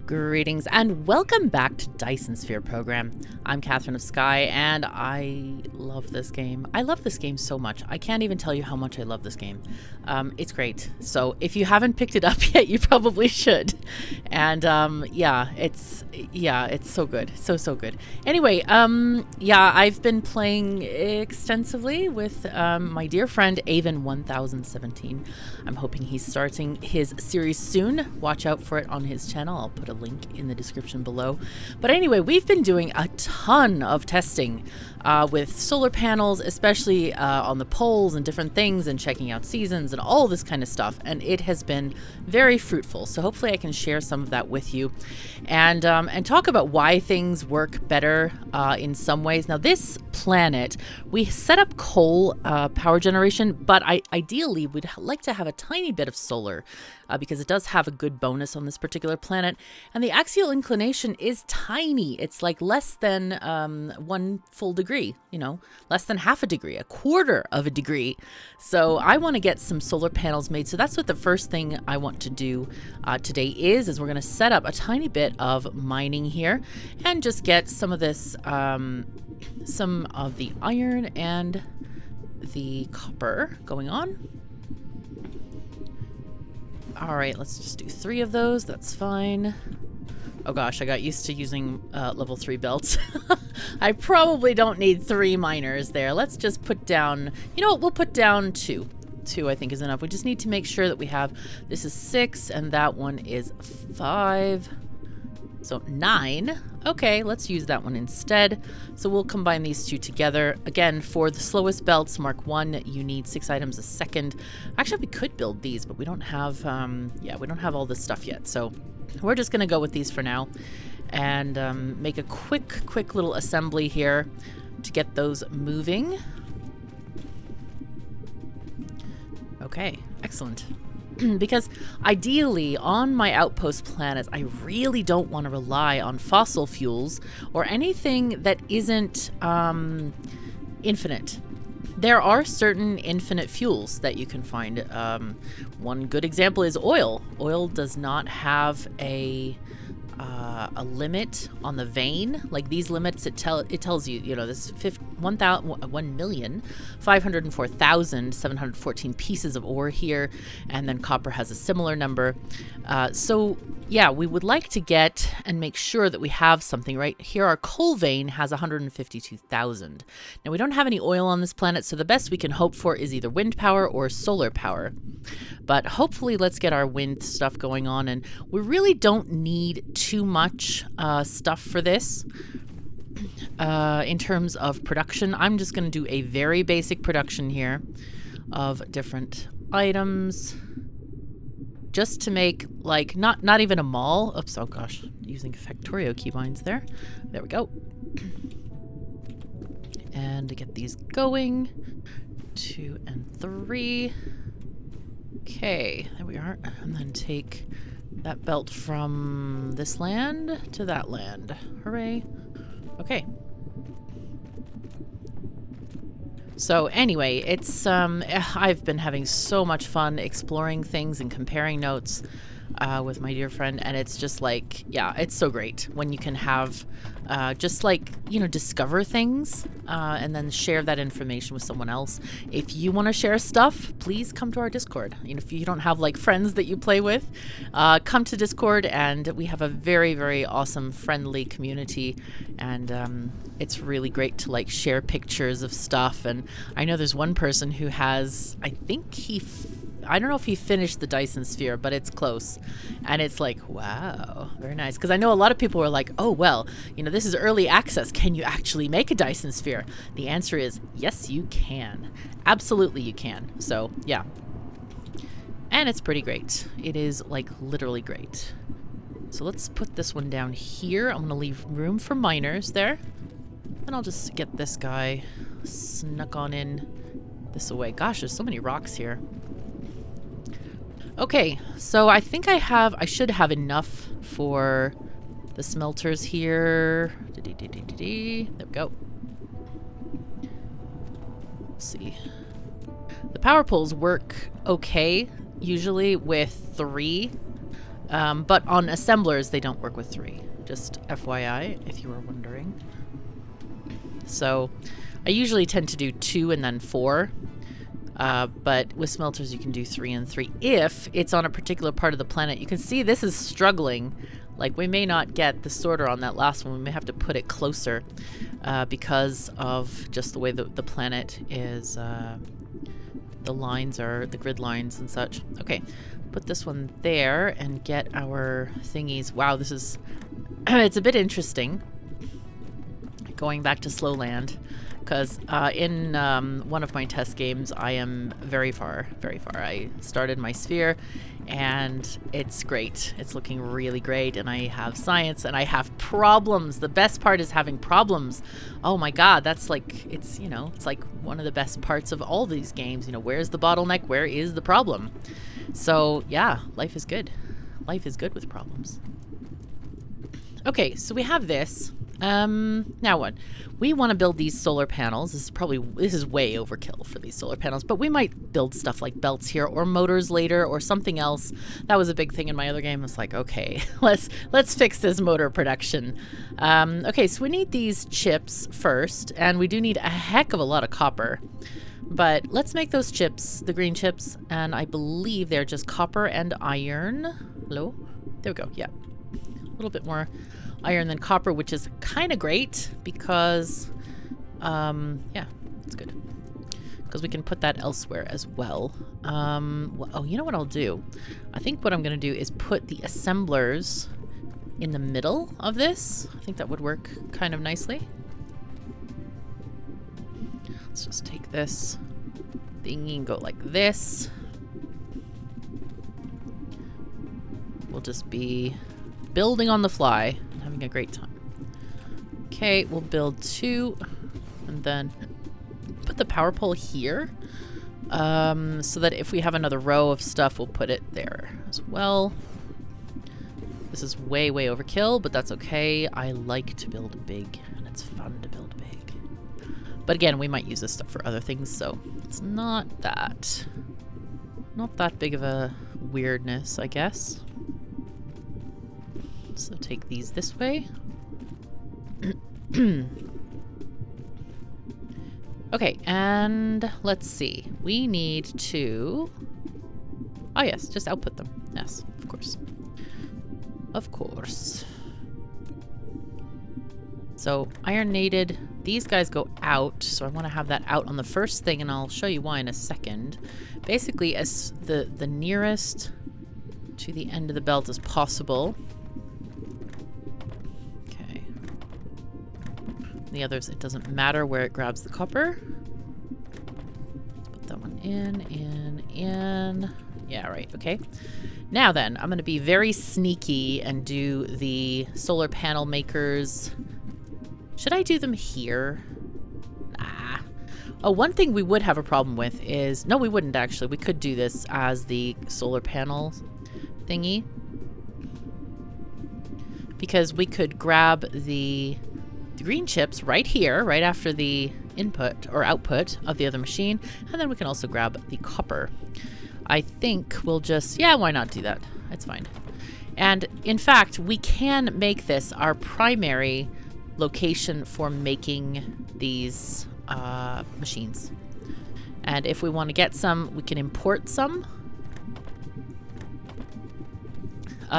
Greetings and welcome back to Dyson Sphere program. I'm KatherineOfSky and I love this game. I love this game so much. I can't even tell you how much I love this game. It's great. So if you haven't picked it up yet, you probably should. And yeah, it's so good. So good. Anyway, yeah, I've been playing extensively with my dear friend Avon1017. I'm hoping he's starting his series soon. Watch out for it on his channel. I'll put a link in the description below. But anyway, we've been doing a ton of testing with solar panels, especially on the poles and different things, and checking out seasons and all this kind of stuff. And it has been very fruitful. So hopefully I can share some of that with you and talk about why things work better in some ways. Now, this planet, we set up coal power generation, but ideally we'd like to have a tiny bit of solar because it does have a good bonus on this particular planet. And the axial inclination is tiny. It's like less than 1 full degree, you know, less than half a degree, a quarter of a degree. So I want to get some solar panels made. So that's what the first thing I want to do today is we're going to set up a tiny bit of mining here and just get some of this, some of the iron and the copper going on. All right, let's just do 3 of those. That's fine. Oh gosh, I got used to using level 3 belts. I probably don't need 3 miners there. Let's just put down, you know what, we'll put down 2. 2 I think is enough. We just need to make sure that we have, this is 6 and that one is 5. So 9. Okay, let's use that one instead. So we'll combine these 2 together. Again, for the slowest belts, Mark 1, you need 6 items a second. Actually, we could build these, but we don't have, yeah, we don't have all this stuff yet. So we're just gonna go with these for now and make a quick little assembly here to get those moving. Okay, excellent. Because ideally on my outpost planets, I really don't want to rely on fossil fuels or anything that isn't infinite. There are certain infinite fuels that you can find. One good example is oil. Oil does not have a limit on the vein. Like these limits, it tells you, you know, this 1,504,714 pieces of ore here, and then copper has a similar number. So yeah, we would like to get and make sure that we have something right here. Our coal vein has 152,000. Now we don't have any oil on this planet, so the best we can hope for is either wind power or solar power. But hopefully let's get our wind stuff going on, and we really don't need too much stuff for this. In terms of production, I'm just going to do a very basic production here of different items just to make, like, not even a mall. Oops, oh gosh, using Factorio keybinds there. There we go. And to get these going, 2 and 3. Okay, there we are. And then take that belt from this land to that land. Hooray. Okay. So anyway, it's I've been having so much fun exploring things and comparing notes with my dear friend, and it's just like, yeah, it's so great when you can have just like, you know, discover things and then share that information with someone else. If you want to share stuff, please come to our Discord. You know, if you don't have like friends that you play with, come to Discord, and we have a very awesome friendly community, and it's really great to like share pictures of stuff. And I know there's one person who has, I think I don't know if he finished the Dyson Sphere, but it's close. And it's like, wow, very nice. Because I know a lot of people were like, oh, well, you know, this is early access. Can you actually make a Dyson Sphere? The answer is yes, you can. Absolutely, you can. So, yeah. And it's pretty great. It is, like, literally great. So let's put this one down here. I'm going to leave room for miners there. And I'll just get this guy snuck on in this away. Gosh, there's so many rocks here. Okay, so I think I should have enough for the smelters here. There we go. Let's see. The power poles work okay, usually with 3 But on assemblers, they don't work with 3. Just FYI, if you were wondering. So I usually tend to do 2 and then 4. But with smelters, you can do 3 and 3 if it's on a particular part of the planet. You can see this is struggling. Like, we may not get the sorter on that last one. We may have to put it closer because of just the way the planet is. The lines are the grid lines and such. Okay, put this one there and get our thingies. Wow, this is it's a bit interesting going back to Slowland, because in one of my test games, I am very far, very far. I started my sphere, and it's great. It's looking really great, and I have science, and I have problems. The best part is having problems. Oh my god, that's like, it's, you know, it's like one of the best parts of all these games. You know, where's the bottleneck? Where is the problem? So, yeah, life is good. Life is good with problems. Okay, so we have this. Now what? We want to build these solar panels. This is way overkill for these solar panels, but we might build stuff like belts here or motors later or something else. That was a big thing in my other game. It's like, okay, let's fix this motor production. Okay, so we need these chips first, and we do need a heck of a lot of copper. But let's make those chips, the green chips, and I believe they're just copper and iron. Hello? There we go, yeah. A little bit more iron than copper, which is kind of great because, yeah, it's good. Because we can put that elsewhere as well. Oh, you know what I'll do? I think what I'm going to do is put the assemblers in the middle of this. I think that would work kind of nicely. Let's just take this thingy and go like this. We'll just be building on the fly and having a great time. Okay, we'll build 2 and then put the power pole here so that if we have another row of stuff, we'll put it there as well. This is way, way overkill, but that's okay. I like to build big, and it's fun to build big. But again, we might use this stuff for other things, so it's not that big of a weirdness, I guess. So take these this way. Okay, and let's see. We need to... Oh yes, just output them. Yes, of course. Of course. So, ironated. These guys go out, so I want to have that out on the first thing, and I'll show you why in a second. Basically, as the nearest to the end of the belt as possible. Okay. The others, it doesn't matter where it grabs the copper. Let's put that one in. Yeah, right, okay. Now then, I'm going to be very sneaky and do the solar panel makers. Should I do them here? Nah. Oh, one thing we would have a problem with is... No, we wouldn't actually. We could do this as the solar panel thingy. Because we could grab the green chips right here, right after the input or output of the other machine. And then we can also grab the copper. I think we'll just... Yeah, why not do that? It's fine. And in fact, we can make this our primary location for making these machines. And if we want to get some, we can import some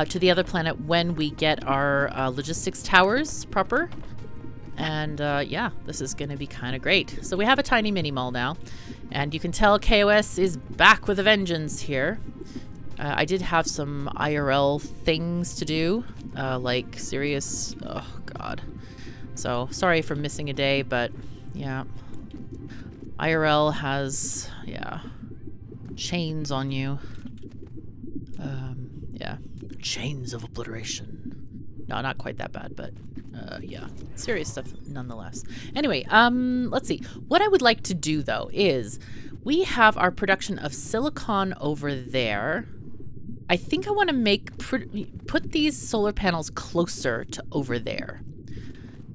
to the other planet when we get our logistics towers proper. And yeah, this is going to be kind of great. So we have a tiny mini mall now, and you can tell KOS is back with a vengeance here. I did have some IRL things to do, like serious... Oh, God. So, sorry for missing a day, but yeah. IRL has, yeah, chains on you. Yeah. Chains of obliteration. No, not quite that bad, but yeah. Serious stuff nonetheless. Anyway, let's see. What I would like to do, though, is we have our production of silicon over there. I think I want to put these solar panels closer to over there.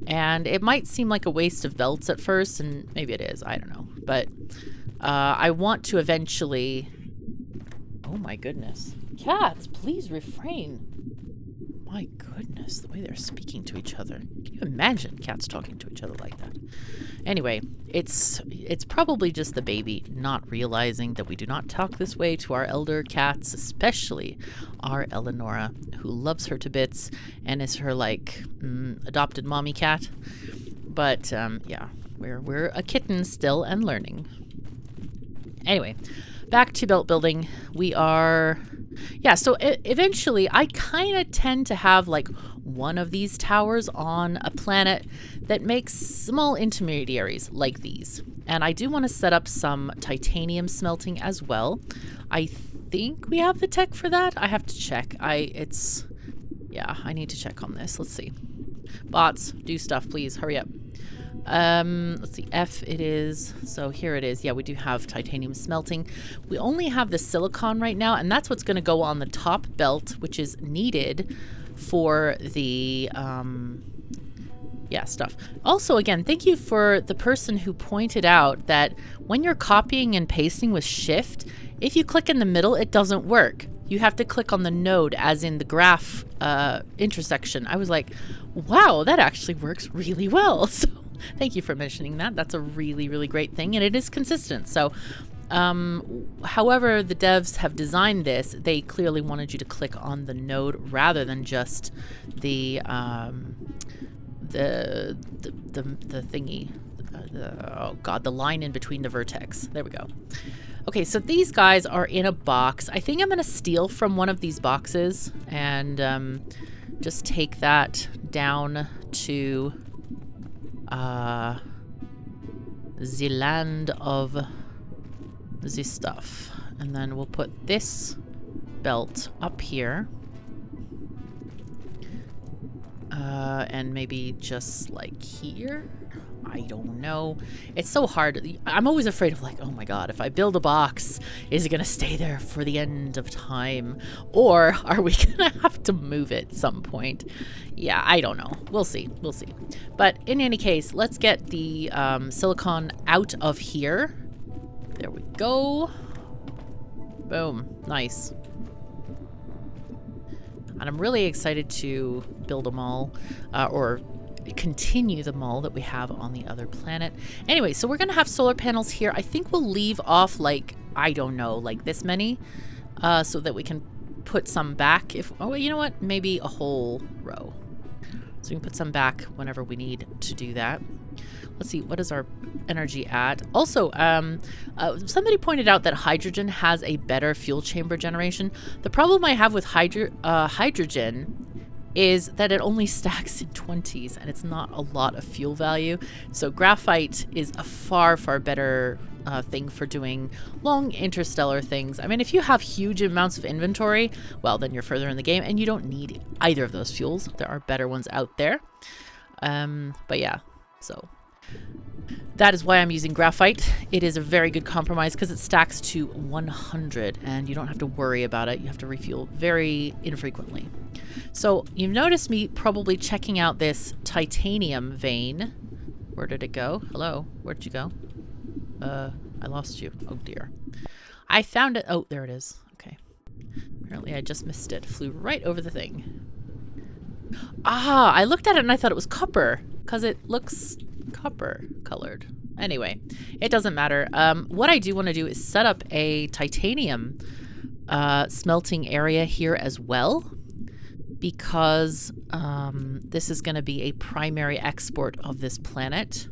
And it might seem like a waste of belts at first, and maybe it is, I don't know. But I want to eventually... Oh my goodness. Cats, please refrain. My goodness, the way they're speaking to each other. Can you imagine cats talking to each other like that? Anyway, it's probably just the baby not realizing that we do not talk this way to our elder cats, especially our Eleonora, who loves her to bits and is her like adopted mommy cat. But yeah, we're a kitten still and learning. Anyway, back to belt building. We are... Yeah, so eventually I kind of tend to have like one of these towers on a planet that makes small intermediaries like these. And I do want to set up some titanium smelting as well. I think we have the tech for that. I have to check. Yeah, I need to check on this. Let's see. Bots, do stuff, please. Hurry up. Let's see, F it is. So here it is. Yeah, we do have titanium smelting. We only have the silicon right now, and that's what's going to go on the top belt, which is needed for the yeah, stuff. Also, again, thank you for the person who pointed out that when you're copying and pasting with shift, if you click in the middle, it doesn't work. You have to click on the node, as in the graph intersection. I was like, wow, that actually works really well. So thank you for mentioning that. That's a really, really great thing, and it is consistent. So however the devs have designed this, they clearly wanted you to click on the node rather than just the thingy. Oh god, the line in between the vertex. There we go. Okay, so these guys are in a box. I think I'm going to steal from one of these boxes and just take that down to the land of the stuff. And then we'll put this belt up here. And maybe just like here. I don't know. It's so hard. I'm always afraid of like, oh my god, if I build a box, is it going to stay there for the end of time? Or are we going to have to move it at some point? Yeah, I don't know. We'll see. We'll see. But in any case, let's get the silicon out of here. There we go. Boom. Nice. And I'm really excited to build them all, or continue the mall that we have on the other planet. Anyway, so we're gonna have solar panels here. I think we'll leave off like, I don't know, like this many, so that we can put some back if, oh, you know what, maybe a whole row. So we can put some back whenever we need to do that. Let's see, what is our energy at? Also, somebody pointed out that hydrogen has a better fuel chamber generation. The problem I have with hydrogen is that it only stacks in 20s and it's not a lot of fuel value. So graphite is a far, far better thing for doing long interstellar things. I mean, if you have huge amounts of inventory, well, then you're further in the game and you don't need either of those fuels. There are better ones out there. But yeah, so that is why I'm using graphite. It is a very good compromise because it stacks to 100 and you don't have to worry about it. You have to refuel very infrequently. So you've noticed me probably checking out this titanium vein. Where did it go? Hello, where did you go? I lost you. Oh dear. I found it. Oh, there it is. Okay. Apparently I just missed it. Flew right over the thing. Ah, I looked at it and I thought it was copper because it looks copper colored. Anyway, it doesn't matter. What I do want to do is set up a titanium smelting area here as well, because this is going to be a primary export of this planet.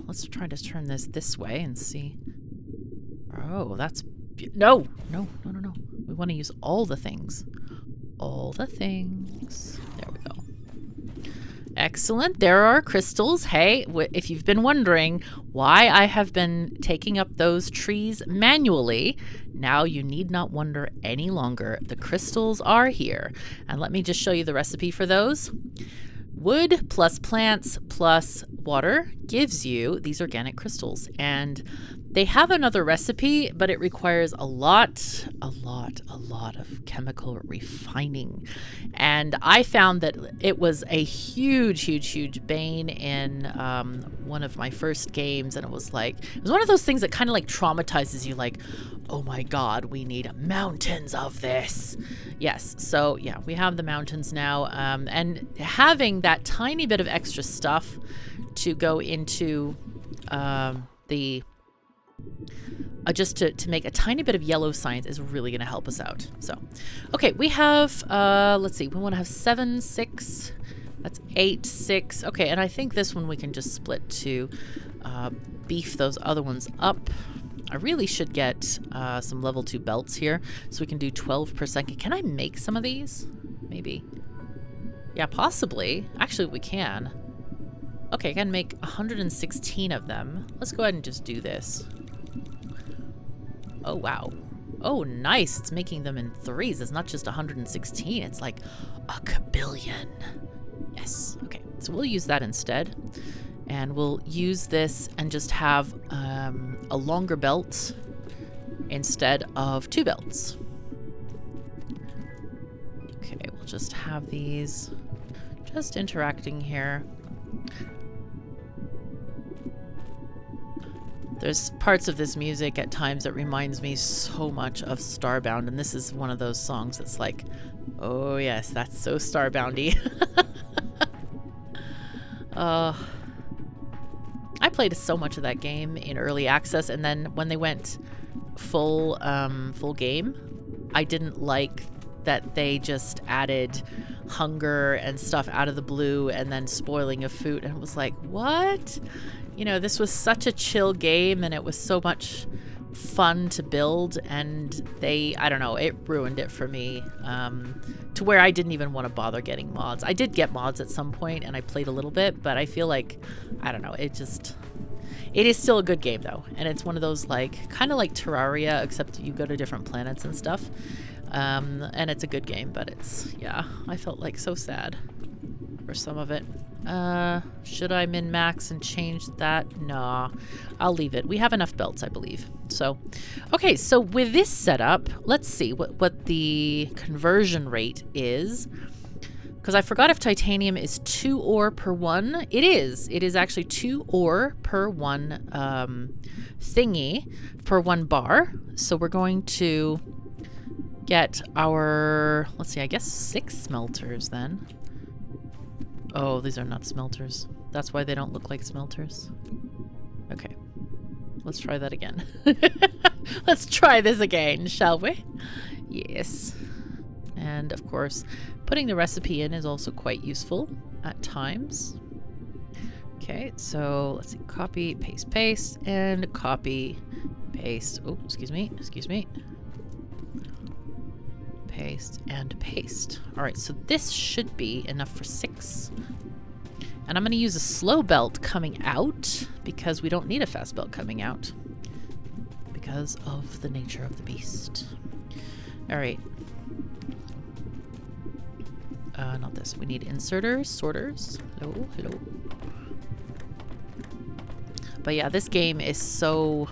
Let's try to turn this way and see. Oh, that's... No. We want to use all the things. All the things. There we go. Excellent. There are crystals. Hey, if you've been wondering why I have been taking up those trees manually, now you need not wonder any longer. The crystals are here. And let me just show you the recipe for those. Wood plus plants plus water gives you these organic crystals. And They have another recipe, but it requires a lot of chemical refining. And I found that it was a huge bane in one of my first games. And it was one of those things that kind of like traumatizes you, like, oh my God, we need mountains of this. Yes, so yeah, we have the mountains now. And having that tiny bit of extra stuff to go into just to make a tiny bit of yellow science is really going to help us out. So, okay, we have, let's see, we want to have 7, 6, that's 8, 6. Okay, and I think this one we can just split to beef those other ones up. I really should get some level 2 belts here so we can do 12 per second. Can I make some of these? Maybe. Yeah, possibly. Actually, we can. Okay, I can make 116 of them. Let's go ahead and just do this. Oh, wow. Oh, nice. It's making them in 3s. It's not just 116. It's like a kabillion. Yes. Okay, so we'll use that instead. And we'll use this and just have a longer belt instead of 2 belts. Okay, we'll just have these just interacting here. There's parts of this music at times that reminds me so much of Starbound, and this is one of those songs that's like, oh yes, that's so Starboundy. I played so much of that game in early access, and then when they went full game, I didn't like that they just added hunger and stuff out of the blue and then spoiling of food, and it was like, what? You know, this was such a chill game and it was so much fun to build, and I don't know, it ruined it for me to where I didn't even want to bother getting mods. I did get mods at some point and I played a little bit, but I feel like, I don't know, it is still a good game though, and it's one of those like kind of like Terraria, except you go to different planets and stuff, and it's a good game, but yeah, I felt like so sad for some of it. Should I min-max and change that? Nah, I'll leave it. We have enough belts, I believe. So, okay, so with this setup, let's see what the conversion rate is. Because I forgot if titanium is 2 ore per 1. It is. It is actually 2 ore per 1 thingy, per 1 bar. So we're going to get our, let's see, I guess 6 smelters then. Oh, these are not smelters. That's why they don't look like smelters. Okay. Let's try that again. Let's try this again, shall we? Yes. And of course, putting the recipe in is also quite useful at times. Okay, so let's see. Copy, paste, and copy, paste. Oh, excuse me. Paste and paste. All right, so this should be enough for 6. And I'm going to use a slow belt coming out because we don't need a fast belt coming out because of the nature of the beast. All right. Not this. We need inserters, sorters. Hello. But yeah, this game is so,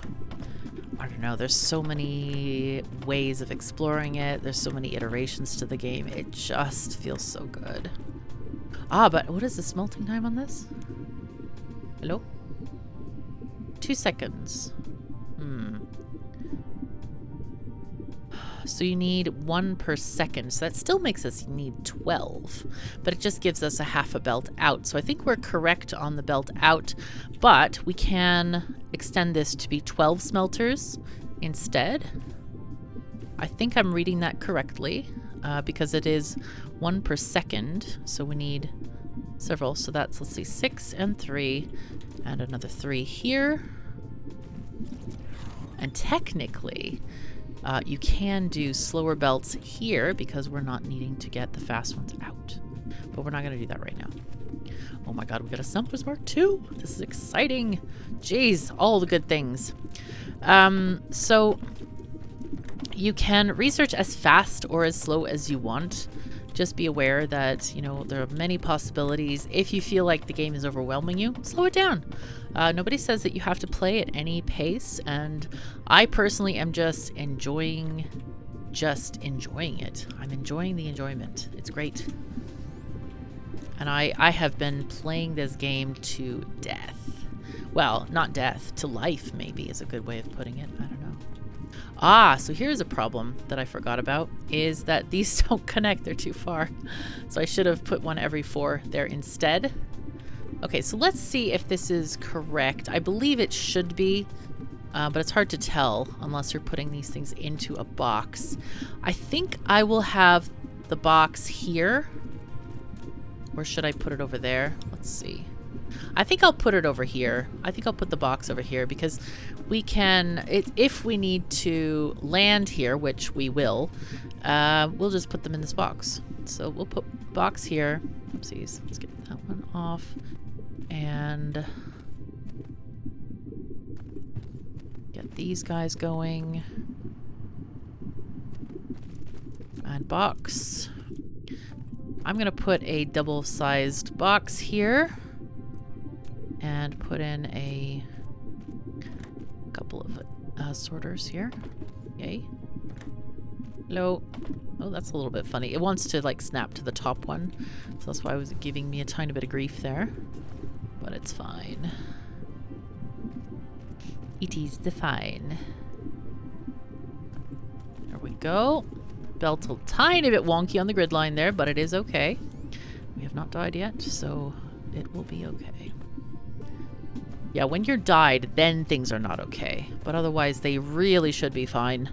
I don't know, there's so many ways of exploring it. There's so many iterations to the game. It just feels so good. Ah, but what is the smelting time on this? Hello? 2 seconds. So you need 1 per second. So that still makes us need 12. But it just gives us a half a belt out. So I think we're correct on the belt out. But we can extend this to be 12 smelters instead. I think I'm reading that correctly. Because it is 1 per second. So we need several. So that's, let's see, 6 and 3. And another 3 here. And technically, you can do slower belts here because we're not needing to get the fast ones out. But we're not going to do that right now. Oh my god, we got a Summer's Mark 2. This is exciting. Jeez, all the good things. So you can research as fast or as slow as you want. Just be aware that, you know, there are many possibilities. If you feel like the game is overwhelming you, slow it down. Nobody says that you have to play at any pace, and I personally am just enjoying it. I'm enjoying the enjoyment. It's great. And I have been playing this game to death. Well, not death, to life maybe is a good way of putting it. I don't know. Ah, so here's a problem that I forgot about, is that these don't connect. They're too far. So I should have put one every 4 there instead. Okay, so let's see if this is correct. I believe it should be, but it's hard to tell unless you're putting these things into a box. I think I will have the box here. Or should I put it over there? Let's see. I think I'll put it over here. I think I'll put the box over here because we can, if we need to land here, which we will, we'll just put them in this box. So we'll put box here. Oopsies. Let's get that one off. And get these guys going. And box. I'm going to put a double-sized box here and put in a couple of sorters here. Yay. Hello. Oh, that's a little bit funny. It wants to like snap to the top one, so that's why it was giving me a tiny bit of grief there, but it's fine. It is fine. There we go. Belt's a tiny bit wonky on the grid line there, but it is okay. We have not died yet, so it will be okay. Yeah, when you're died, then things are not okay. But otherwise, they really should be fine.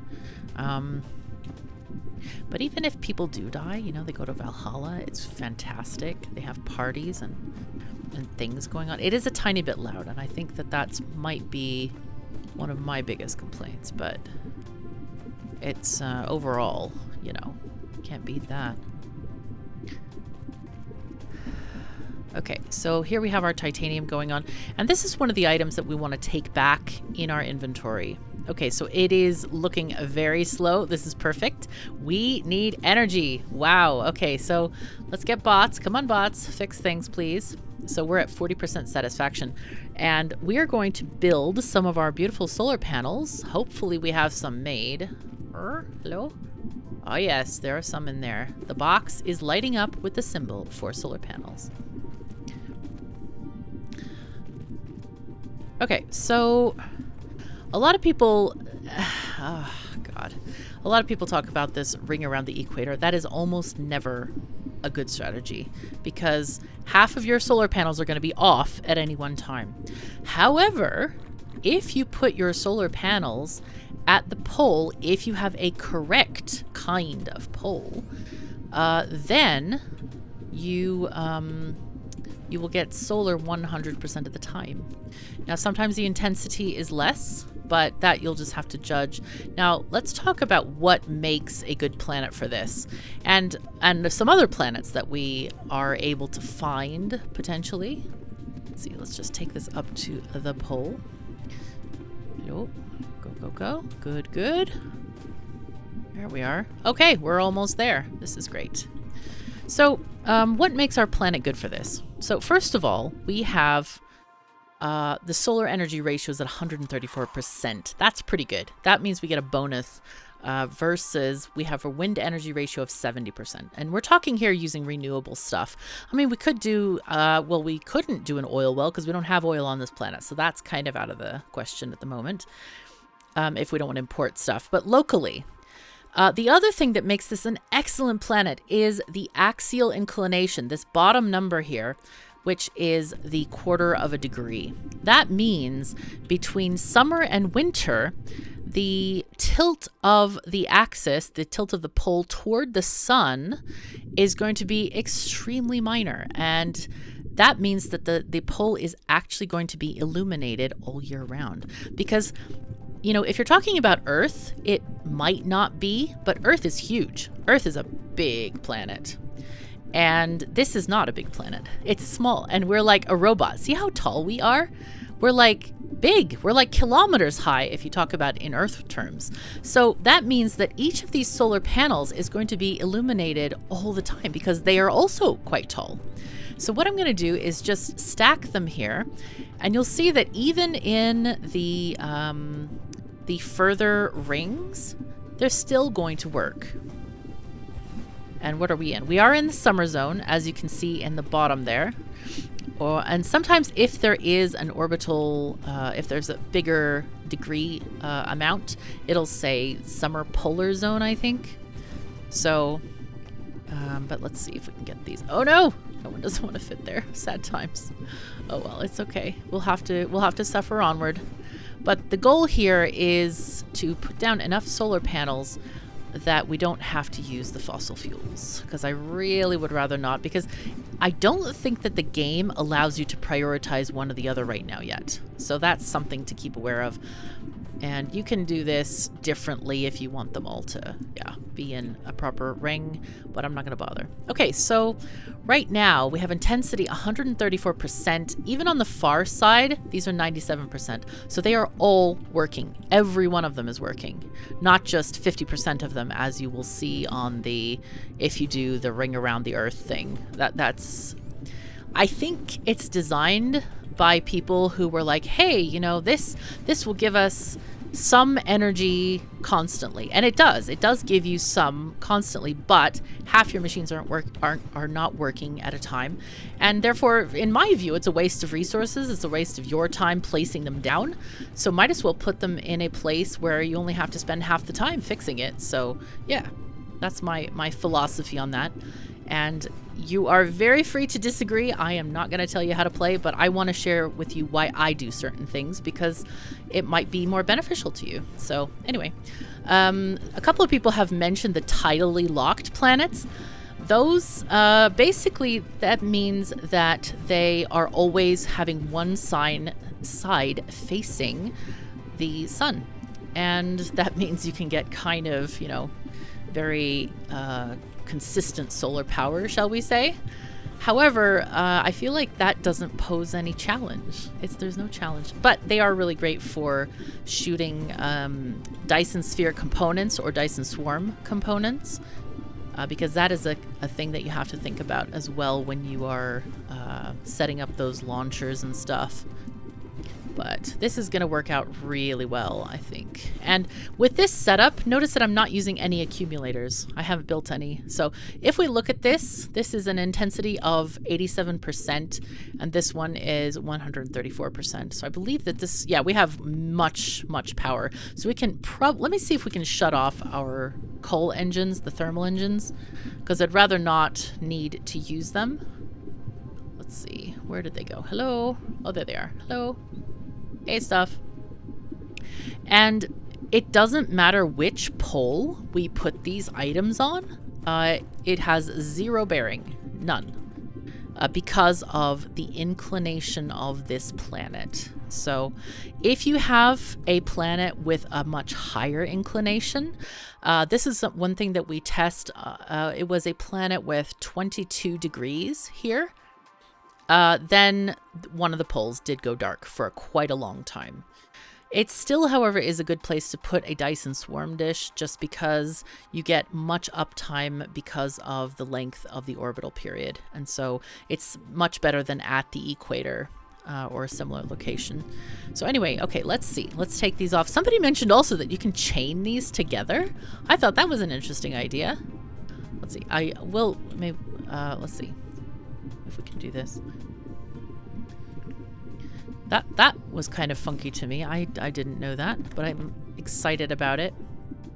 But even if people do die, you know, they go to Valhalla. It's fantastic. They have parties and things going on. It is a tiny bit loud, and I think that that's might be one of my biggest complaints. But it's overall, you know, can't beat that. Okay, so here we have our titanium going on, and this is one of the items that we want to take back in our inventory. Okay, so it is looking very slow. This is perfect. We need energy. Wow. Okay, so let's get bots. Come on, bots. Fix things, please. So we're at 40% satisfaction, and we are going to build some of our beautiful solar panels. Hopefully we have some made. Hello? Oh yes, there are some in there. The box is lighting up with the symbol for solar panels. Okay, so a lot of people, oh God, a lot of people talk about this ring around the equator. That is almost never a good strategy because half of your solar panels are going to be off at any one time. However, if you put your solar panels at the pole, if you have a correct kind of pole, then you will get solar 100% of the time. Now, sometimes the intensity is less, but that you'll just have to judge. Now, let's talk about what makes a good planet for this, and some other planets that we are able to find potentially. Let's see. Let's just take this up to the pole. Go, go, go, go. Good, good. There we are. Okay, we're almost there. This is great. So, what makes our planet good for this? So, first of all, we have the solar energy ratio is at 134%. That's pretty good. That means we get a bonus versus we have a wind energy ratio of 70%. And we're talking here using renewable stuff. I mean, we could do, well, we couldn't do an oil well because we don't have oil on this planet. So that's kind of out of the question at the moment if we don't want to import stuff. But locally, the other thing that makes this an excellent planet is the axial inclination, this bottom number here, which is the 1/4 of a degree. That means between summer and winter, the tilt of the axis, the tilt of the pole toward the sun is going to be extremely minor. And that means that the pole is actually going to be illuminated all year round. Because, you know, if you're talking about Earth, it might not be, but Earth is huge. Earth is a big planet. And this is not a big planet. It's small, and we're like a robot. See how tall we are? we're like big. We're like kilometers high if you talk about in Earth terms. So that means that each of these solar panels is going to be illuminated all the time because they are also quite tall. So what I'm going to do is just stack them here, and you'll see that even in the further rings, they're still going to work. And what are we in? We are in the summer zone, as you can see in the bottom there. And sometimes if there is an orbital, if there's a bigger degree amount, it'll say summer polar zone, I think. So, but let's see if we can get these. Oh no! No one doesn't want to fit there. Sad times. Oh well, it's okay. We'll have to suffer onward. But the goal here is to put down enough solar panels that we don't have to use the fossil fuels, because I really would rather not, because I don't think that the game allows you to prioritize one or the other right now yet. So that's something to keep aware of. And you can do this differently if you want them all to, be in a proper ring, but I'm not going to bother. Okay, so right now we have intensity 134%. Even on the far side, these are 97%. So they are all working. Every one of them is working. Not just 50% of them, as you will see on the, if you do the ring around the Earth thing. That's, I think it's designed by people who were like, hey, you know, this will give us some energy constantly, and it does give you some constantly, but half your machines are not working at a time, and therefore, in my view, it's a waste of resources. It's a waste of your time placing them down. So might as well put them in a place where you only have to spend half the time fixing it. So yeah, that's my philosophy on that. And you are very free to disagree. I am not going to tell you how to play, but I want to share with you why I do certain things, because it might be more beneficial to you. So anyway, a couple of people have mentioned the tidally locked planets. Those, basically, that means that they are always having one side facing the sun. And that means you can get kind of, very consistent solar power, shall we say. However, I feel like that doesn't pose any challenge. There's no challenge, but they are really great for shooting Dyson sphere components or Dyson swarm components, because that is a thing that you have to think about as well when you are setting up those launchers and stuff. But this is going to work out really well, I think. And with this setup, notice that I'm not using any accumulators. I haven't built any. So if we look at this is an intensity of 87%, and this one is 134%. So I believe that this, we have much power. So we can let me see if we can shut off our coal engines, the thermal engines, because I'd rather not need to use them. Let's see, where did they go? Hello? Oh, there they are. Hello? Hey, stuff. And it doesn't matter which pole we put these items on. It has zero bearing, none, because of the inclination of this planet. So if you have a planet with a much higher inclination, this is one thing that we test. It was a planet with 22 degrees here. Then one of the poles did go dark for quite a long time. It still, however, is a good place to put a Dyson swarm dish, just because you get much uptime because of the length of the orbital period. And so it's much better than at the equator or a similar location. So anyway, okay, let's see. Let's take these off. Somebody mentioned also that you can chain these together. I thought that was an interesting idea. Let's see. I will maybe, let's see if we can do this. That was kind of funky to me. I didn't know that, but I'm excited about it.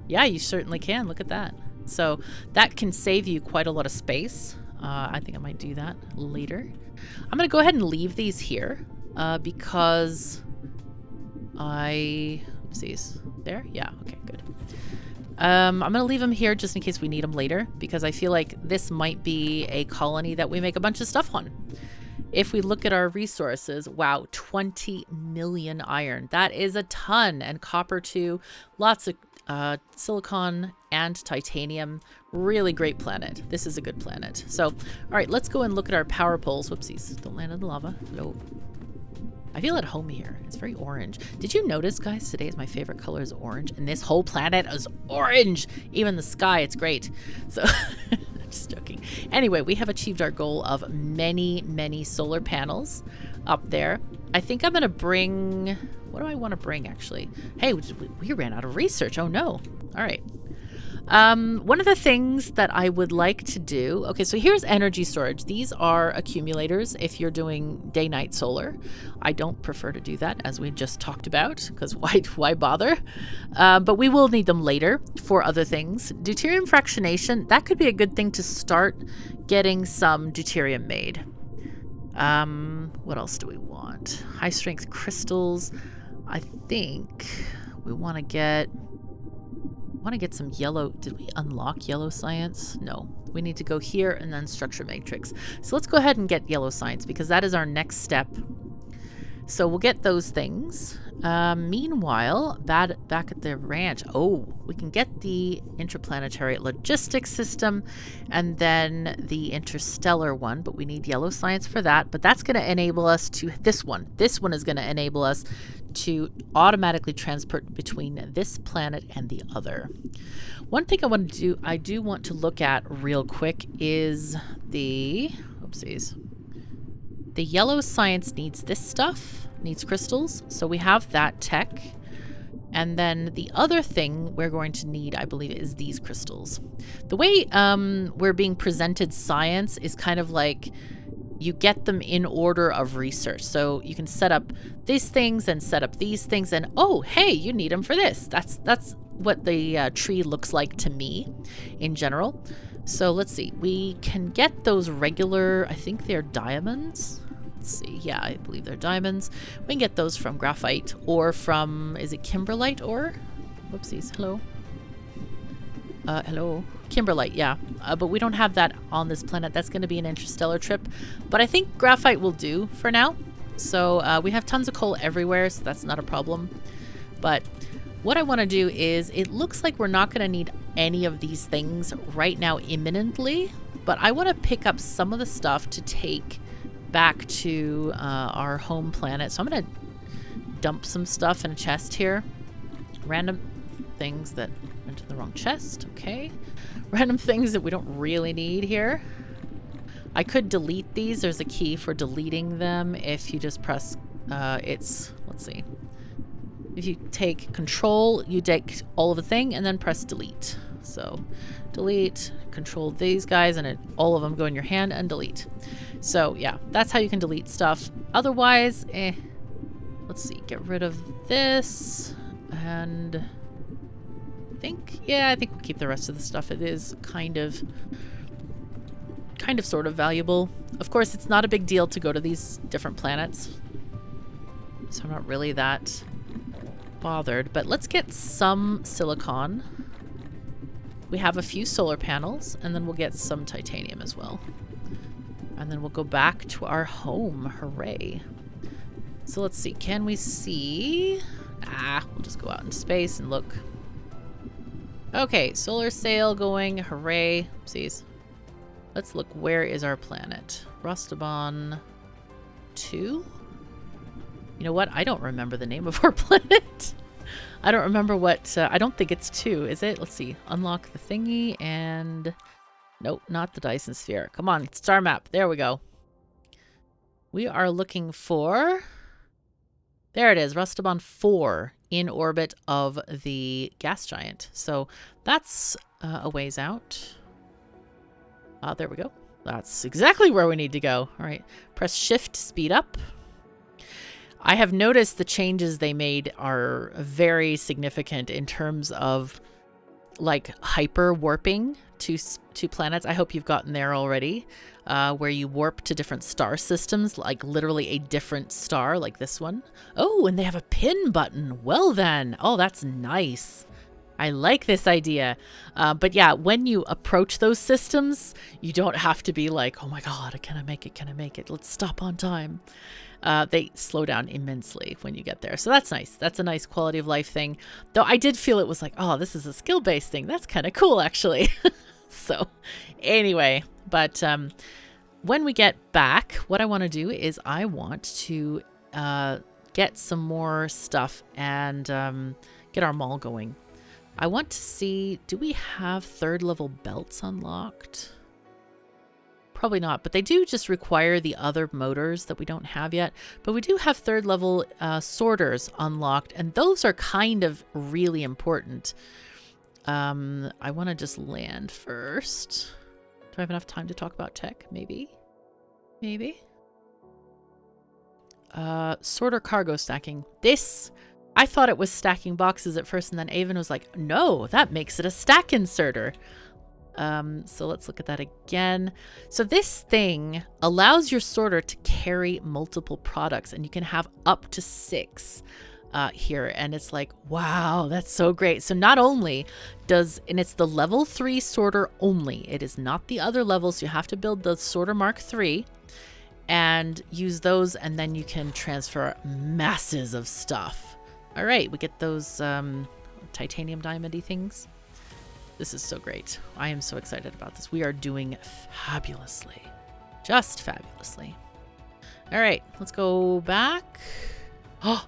Yeah, you certainly can. Look at that. So that can save you quite a lot of space. I think I might do that later. I'm going to go ahead and leave these here because oopsies. There? Yeah, okay, good. I'm going to leave them here just in case we need them later, because I feel like this might be a colony that we make a bunch of stuff on. If we look at our resources, wow, 20 million iron. That is a ton. And copper too. Lots of silicon and titanium. Really great planet. This is a good planet. So, all right, let's go and look at our power poles. Whoopsies, don't land in the lava. Hello. I feel at home here. It's very orange. Did you notice, guys, today is my favorite color is orange, and this whole planet is orange. Even the sky, it's great. So, just joking. Anyway, we have achieved our goal of many, many solar panels up there. I think I'm going to bring... What do I want to bring, actually? Hey, we ran out of research. Oh, no. All right. One of the things that I would like to do... Okay, so here's energy storage. These are accumulators if you're doing day-night solar. I don't prefer to do that, as we just talked about, because why bother? But we will need them later for other things. Deuterium fractionation, that could be a good thing to start getting some deuterium made. What else do we want? High-strength crystals. I think we want to get some yellow. Did we unlock yellow science? No. We need to go here and then structure matrix. So let's go ahead and get yellow science because that is our next step. So we'll get those things. Meanwhile, back at the ranch, we can get the interplanetary logistics system and then the interstellar one, but we need yellow science for that. But that's going to enable us to this one. This one is going to enable us to automatically transport between this planet and the other. One thing I do want to look at real quick is the, oopsies. The yellow science needs this stuff, needs crystals. So we have that tech. And then the other thing we're going to need, I believe, is these crystals. The way we're being presented science is kind of like you get them in order of research. So you can set up these things and set up these things and, oh, hey, you need them for this. That's what the tree looks like to me in general. So let's see. We can get those regular, I think they're diamonds. Let's see. Yeah, I believe they're diamonds. We can get those from graphite or from, is it kimberlite ore? Whoopsies. Hello. Hello. Kimberlite, yeah. But we don't have that on this planet. That's going to be an interstellar trip. But I think graphite will do for now. So we have tons of coal everywhere, so that's not a problem. But what I want to do is, it looks like we're not going to need any of these things right now imminently. But I want to pick up some of the stuff to take back to our home planet. So I'm going to dump some stuff in a chest here. Random things that went to the wrong chest. Okay. Random things that we don't really need here. I could delete these. There's a key for deleting them if you just press let's see. If you take control, you take all of the thing and then press delete. So delete, control these guys, and all of them go in your hand and delete. So yeah, that's how you can delete stuff. Otherwise, let's see, get rid of this and I think we'll keep the rest of the stuff. It is kind of sort of valuable. Of course, it's not a big deal to go to these different planets, so I'm not really that bothered. But let's get some silicon. We have a few solar panels, and then we'll get some titanium as well. And then we'll go back to our home. Hooray. So let's see. Can we see? We'll just go out into space and look. Okay, solar sail going. Hooray. Oopsies. Let's look. Where is our planet? Rostobon 2? You know what? I don't remember the name of our planet. I don't remember what... I don't think it's 2, is it? Let's see. Unlock the thingy and... Nope, not the Dyson sphere. Come on, star map. There we go. We are looking for... There it is. Rostobon 4 in orbit of the gas giant. So that's a ways out. There we go. That's exactly where we need to go. All right. Press shift to speed up. I have noticed the changes they made are very significant in terms of like hyper warping to planets. I hope you've gotten there already, where you warp to different star systems, like literally a different star like this one. Oh, and they have a pin button. Well then. Oh, that's nice. I like this idea. But yeah, when you approach those systems, you don't have to be like, oh my God, can I make it? Can I make it? Let's stop on time. They slow down immensely when you get there. So that's nice. That's a nice quality of life thing. Though I did feel it was like, oh, this is a skill-based thing. That's kind of cool, actually. So anyway, but when we get back, what I want to do is I want to get some more stuff and get our mall going. I want to see, do we have 3rd level belts unlocked? Probably not, but they do just require the other motors that we don't have yet. But we do have 3rd level sorters unlocked, and those are kind of really important. I want to just land first. Do I have enough time to talk about tech? Maybe. Maybe. Sorter cargo stacking. This, I thought it was stacking boxes at first, and then Avon was like, no, that makes it a stack inserter. So let's look at that again. So this thing allows your sorter to carry multiple products, and you can have up to 6 here. And it's like, wow, that's so great. So not only does, and it's the level 3 sorter only. It is not the other levels. You have to build the sorter Mark III and use those, and then you can transfer masses of stuff. All right, we get those titanium diamond-y things. This is so great. I am so excited about this. We are doing fabulously. Just fabulously. All right, let's go back. Oh,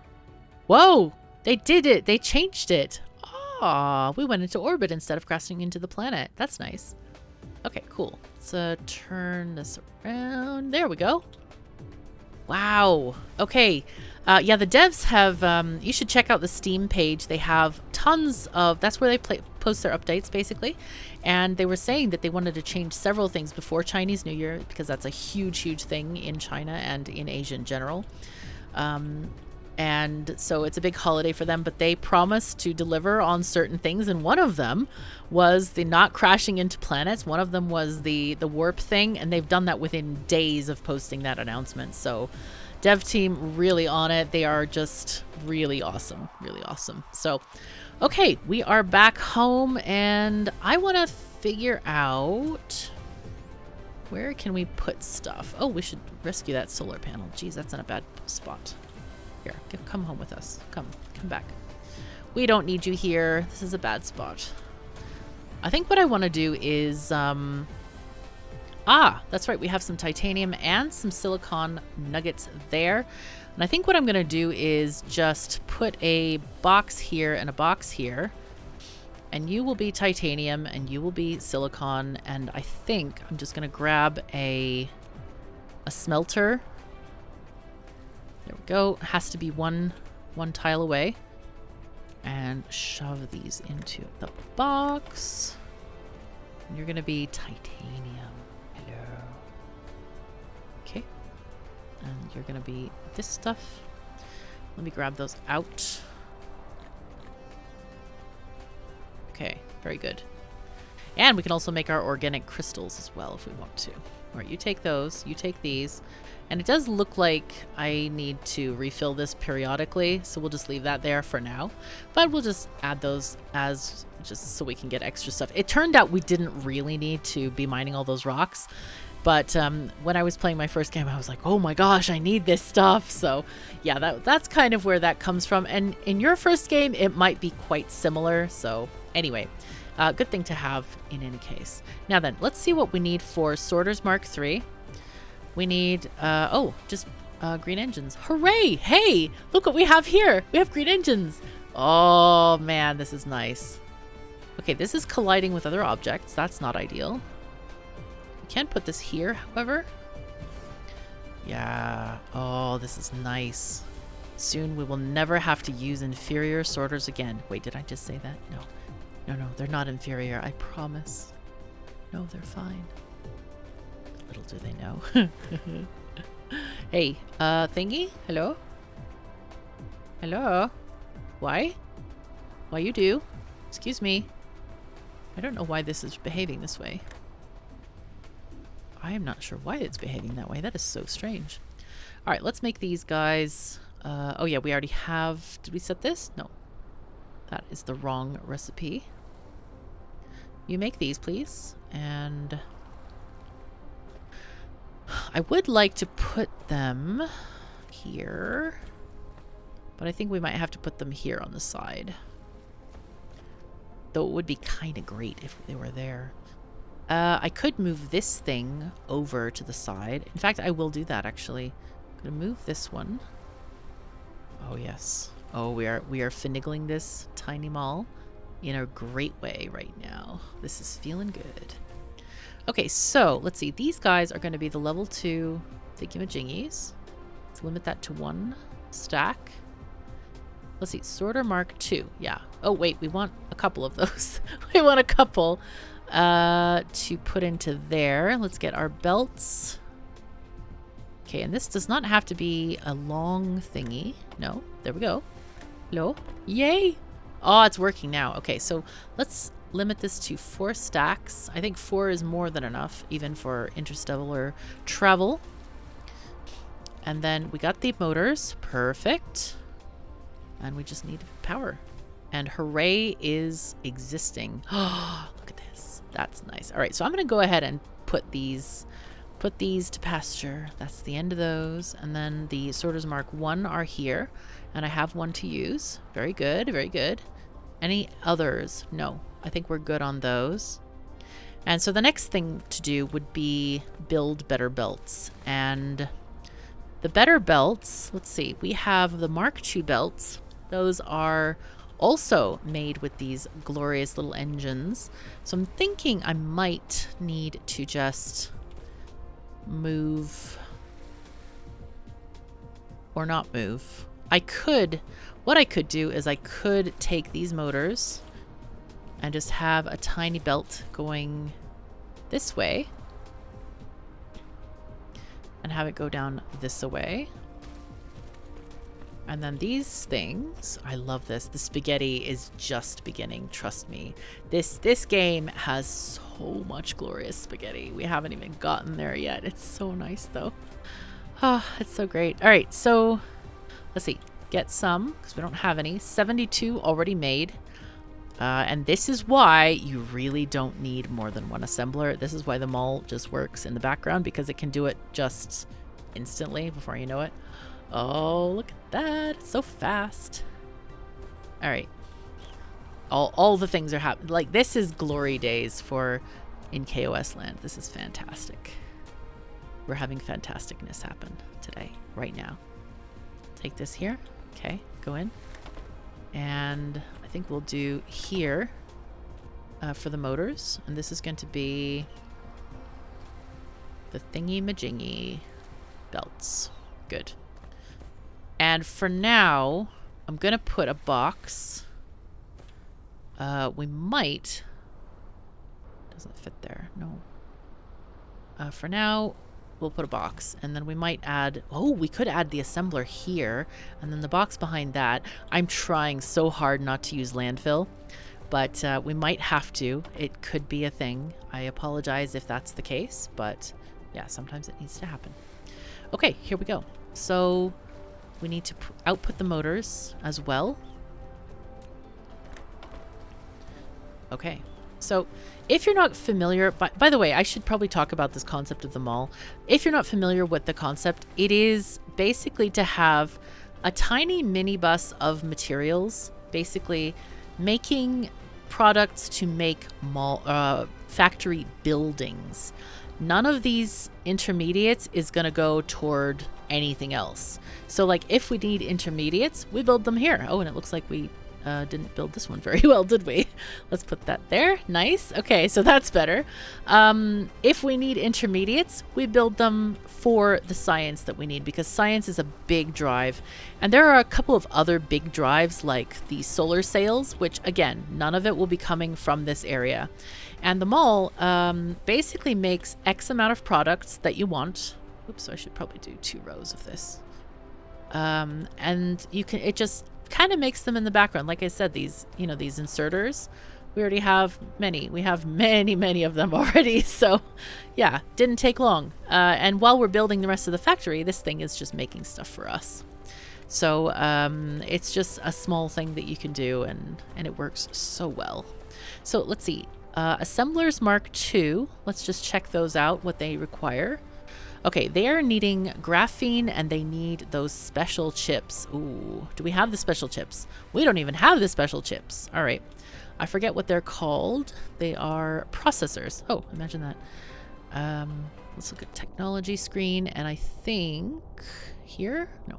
whoa, they did it. They changed it. Oh, we went into orbit instead of crashing into the planet. That's nice. Okay, cool. Let's turn this around. There we go. Wow. Okay. Yeah, the devs have, you should check out the Steam page. They have tons of, that's where they post their updates, basically. And they were saying that they wanted to change several things before Chinese New Year, because that's a huge, huge thing in China and in Asia in general. And so it's a big holiday for them, but they promised to deliver on certain things. And one of them was the not crashing into planets. One of them was the warp thing. And they've done that within days of posting that announcement. So dev team really on it. They are just really awesome. Really awesome. So, okay, we are back home, and I want to figure out where can we put stuff. Oh, we should rescue that solar panel. Geez, that's in a bad spot. Here, come home with us. Come back. We don't need you here. This is a bad spot. I think what I want to do is, that's right. We have some titanium and some silicon nuggets there. And I think what I'm going to do is just put a box here and a box here. And you will be titanium and you will be silicon. And I think I'm just going to grab a smelter. There we go. It has to be one tile away. And shove these into the box. And you're going to be titanium. Hello. Okay. And you're going to be this stuff. Let me grab those out. Okay. Very good. And we can also make our organic crystals as well if we want to. All right, you take those. You take these. And it does look like I need to refill this periodically, so we'll just leave that there for now. But we'll just add those as just so we can get extra stuff. It turned out we didn't really need to be mining all those rocks. But when I was playing my first game, I was like, oh my gosh, I need this stuff. So yeah, that's kind of where that comes from. And in your first game, it might be quite similar. So anyway, good thing to have in any case. Now then, let's see what we need for Sorters Mark III. We need, green engines. Hooray! Hey, look what we have here. We have green engines. Oh, man, this is nice. Okay, this is colliding with other objects. That's not ideal. We can put this here, however. Yeah. Oh, this is nice. Soon we will never have to use inferior sorters again. Wait, did I just say that? No, they're not inferior. I promise. No, they're fine. Little do they know. Hey, thingy? Hello? Hello? Why? Why you do? Excuse me. I don't know why this is behaving this way. I am not sure why it's behaving that way. That is so strange. All right, let's make these guys. Oh yeah, we already have. Did we set this? No. That is the wrong recipe. You make these, please. And I would like to put them here, but I think we might have to put them here on the side. Though it would be kind of great if they were there. I could move this thing over to the side. In fact, I will do that, actually. I'm going to move this one Oh yes. Oh, we are finagling this tiny mall in a great way right now. This is feeling good. Okay, so let's see. These guys are going to be the level 2 thingy-majingies. Let's limit that to 1 stack. Let's see. Sorter Mark 2. Yeah. Oh, wait. We want a couple of those. We want a couple to put into there. Let's get our belts. Okay, and this does not have to be a long thingy. No. There we go. Hello. Yay. Oh, it's working now. Okay, so let's limit this to 4 stacks. I think 4 is more than enough, even for interstellar travel. And then we got the motors. Perfect. And we just need power. And hooray is existing. Oh, look at this. That's nice. All right, so I'm going to go ahead and put these to pasture. That's the end of those. And then the sorters mark 1 are here. And I have 1 to use. Very good, very good. Any others? No. I think we're good on those. And so the next thing to do would be build better belts. And the better belts, let's see, we have the Mark II belts. Those are also made with these glorious little engines. So I'm thinking I might need to just move or not move. What I could do is I could take these motors and just have a tiny belt going this way and have it go down this way. And then these things, I love this. The spaghetti is just beginning, trust me. This game has so much glorious spaghetti. We haven't even gotten there yet. It's so nice though. Oh, it's so great. All right, so let's see. Get some, because we don't have any. 72 already made. And this is why you really don't need more than 1 assembler. This is why the mall just works in the background, because it can do it just instantly before you know it. Oh, look at that. It's so fast. All right. All the things are happening. Like, this is glory days in KOS land. This is fantastic. We're having fantasticness happen today, right now. Take this here. Okay, go in. And I think we'll do here for the motors. And this is going to be the thingy-majingy belts. Good. And for now, I'm going to put a box. We might... Doesn't fit there. No. For now, we'll put a box. And then we might add... Oh, we could add the assembler here. And then the box behind that. I'm trying so hard not to use landfill. But we might have to. It could be a thing. I apologize if that's the case. But yeah, sometimes it needs to happen. Okay, here we go. So... we need to output the motors as well. Okay, so if you're not familiar, by the way, I should probably talk about this concept of the mall. If you're not familiar with the concept, it is basically to have a tiny minibus of materials, basically making products to make factory buildings. None of these intermediates is going to go toward anything else. So like if we need intermediates, we build them here. Oh, and it looks like we didn't build this one very well, did we? Let's put that there. Nice. Okay, so that's better. If we need intermediates, we build them for the science that we need, because science is a big drive. And there are a couple of other big drives like the solar sails, which again, none of it will be coming from this area. And the mall basically makes X amount of products that you want. Oops, I should probably do 2 rows of this. And you can, it just kind of makes them in the background. Like I said, these, these inserters, we already have many. We have many of them already. So yeah, didn't take long. And while we're building the rest of the factory, this thing is just making stuff for us. So it's just a small thing that you can do, and it works so well. So let's see. Assemblers Mark II. Let's just check those out, what they require. Okay, they are needing graphene, and they need those special chips. Ooh, do we have the special chips? We don't even have the special chips. All right. I forget what they're called. They are processors. Oh, imagine that. Let's look at technology screen, and I think here? No.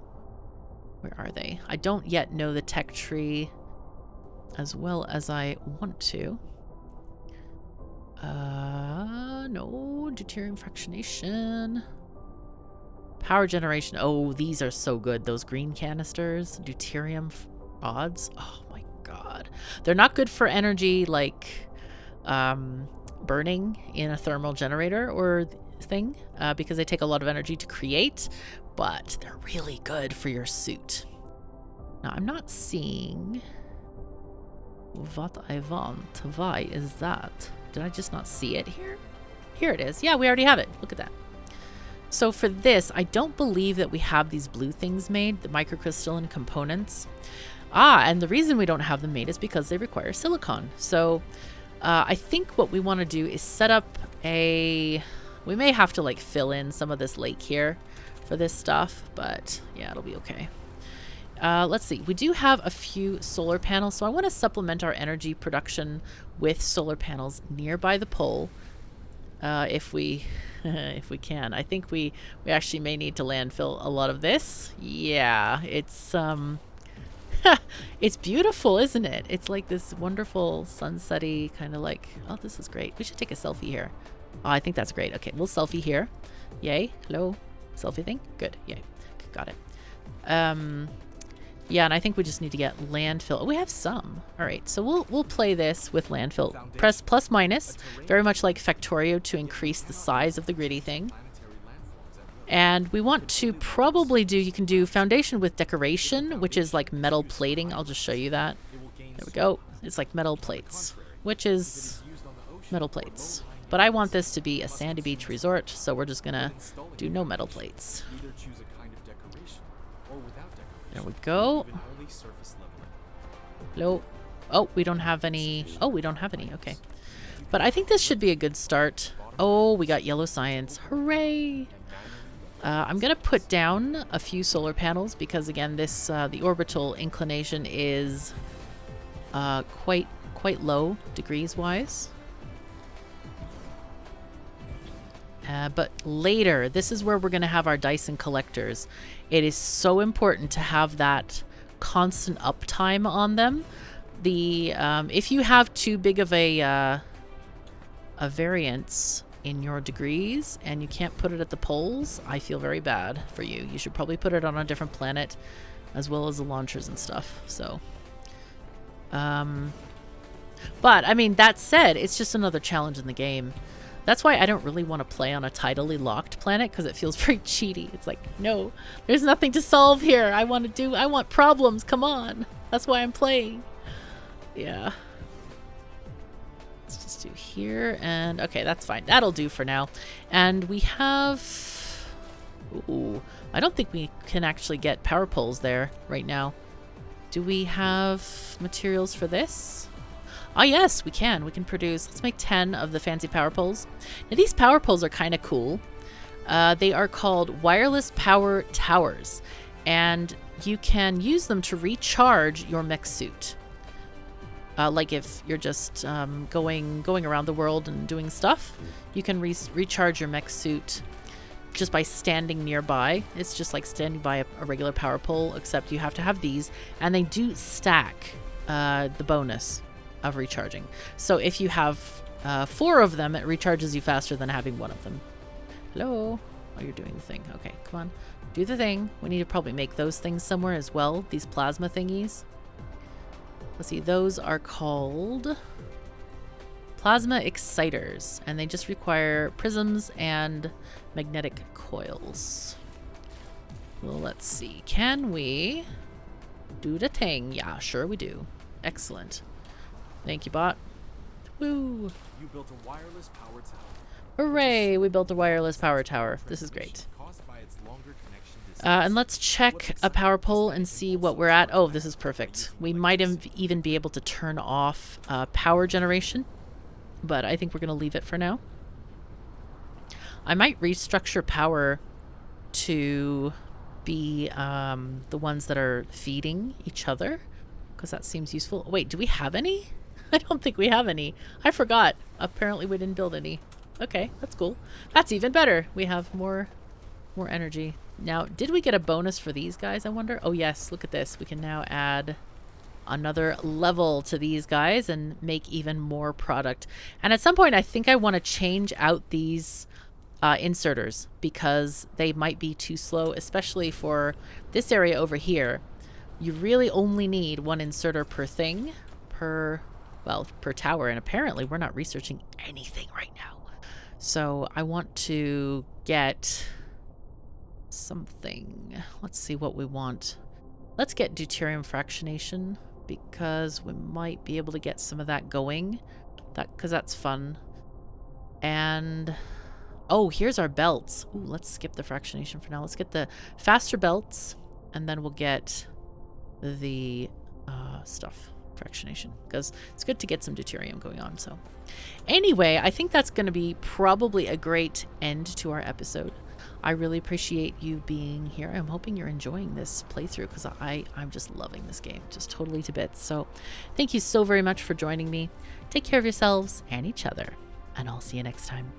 Where are they? I don't yet know the tech tree as well as I want to. No. Deuterium fractionation. Power generation. Oh, these are so good. Those green canisters. Deuterium odds. Oh my god. They're not good for energy like burning in a thermal generator or thing because they take a lot of energy to create, but they're really good for your suit. Now, I'm not seeing what I want. Why is that? Did I just not see it here? Here it is. Yeah, we already have it. Look at that. So for this, I don't believe that we have these blue things made, the microcrystalline components. And the reason we don't have them made is because they require silicon. So I think what we want to do is set up a... We may have to like fill in some of this lake here for this stuff, but yeah, it'll be okay. Let's see. We do have a few solar panels, so I want to supplement our energy production with solar panels nearby the pole, if we if we can. I think we actually may need to landfill a lot of this. Yeah, it's it's beautiful, isn't it? It's like this wonderful sunsetty kind of like. Oh, this is great. We should take a selfie here. Oh, I think that's great. Okay, we'll selfie here. Yay. Hello. Selfie thing. Good. Yay. Got it. Yeah, and I think we just need to get landfill. Oh, we have some. All right, so we'll play this with landfill. Press plus minus, very much like Factorio, to increase the size of the gritty thing. And we want to probably do, you can do foundation with decoration, which is like metal plating. I'll just show you that. There we go. It's like metal plates, which is metal plates. But I want this to be a sandy beach resort, so we're just gonna do no metal plates. There we go. Hello. Oh, we don't have any. Oh, we don't have any. Okay. But I think this should be a good start. Oh, we got yellow science. Hooray! I'm going to put down a few solar panels because, again, this the orbital inclination is quite low degrees-wise. But later, this is where we're going to have our Dyson collectors. It is so important to have that constant uptime on them. The if you have too big of a variance in your degrees and you can't put it at the poles, I feel very bad for you. You should probably put it on a different planet, as well as the launchers and stuff. So, but I mean, that said, it's just another challenge in the game. That's why I don't really want to play on a tidally locked planet, because it feels very cheaty. It's like, no, there's nothing to solve here. I want problems. Come on. That's why I'm playing. Yeah. Let's just do here. And okay, that's fine. That'll do for now. And we have... Ooh, I don't think we can actually get power poles there right now. Do we have materials for this? Oh yes, we can. We can produce, let's make 10 of the fancy power poles. Now these power poles are kind of cool. They are called wireless power towers, and you can use them to recharge your mech suit. Like if you're just going around the world and doing stuff, you can recharge your mech suit just by standing nearby. It's just like standing by a regular power pole, except you have to have these, and they do stack the bonus of recharging. So if you have 4 of them, it recharges you faster than having 1 of them. Hello? Oh, you're doing the thing. Okay, come on. Do the thing. We need to probably make those things somewhere as well, these plasma thingies. Let's see, those are called plasma exciters, and they just require prisms and magnetic coils. Well, let's see. Can we do the thing? Yeah, sure we do. Excellent. Thank you, bot. Woo! You built a wireless power tower. Hooray! We built a wireless power tower. This is great. And let's check a power pole and see what we're at. Oh, this is perfect. We might even be able to turn off power generation, but I think we're going to leave it for now. I might restructure power to be the ones that are feeding each other, because that seems useful. Wait, do we have any? I don't think we have any. I forgot. Apparently we didn't build any. Okay, that's cool. That's even better. We have more energy. Now, did we get a bonus for these guys, I wonder? Oh, yes. Look at this. We can now add another level to these guys and make even more product. And at some point, I think I want to change out these inserters because they might be too slow, especially for this area over here. You really only need one inserter per thing, per tower. And apparently, we're not researching anything right now. So I want to get something. Let's see what we want. Let's get deuterium fractionation because we might be able to get some of that going. Because that's fun. And oh, here's our belts. Ooh, let's skip the fractionation for now. Let's get the faster belts, and then we'll get the stuff. Fractionation, because it's good to get some deuterium going on. So anyway, I think that's going to be probably a great end to our episode. I really appreciate you being here. I'm hoping you're enjoying this playthrough because I'm just loving this game, just totally to bits. So thank you so very much for joining me. Take care of yourselves and each other, and I'll see you next time.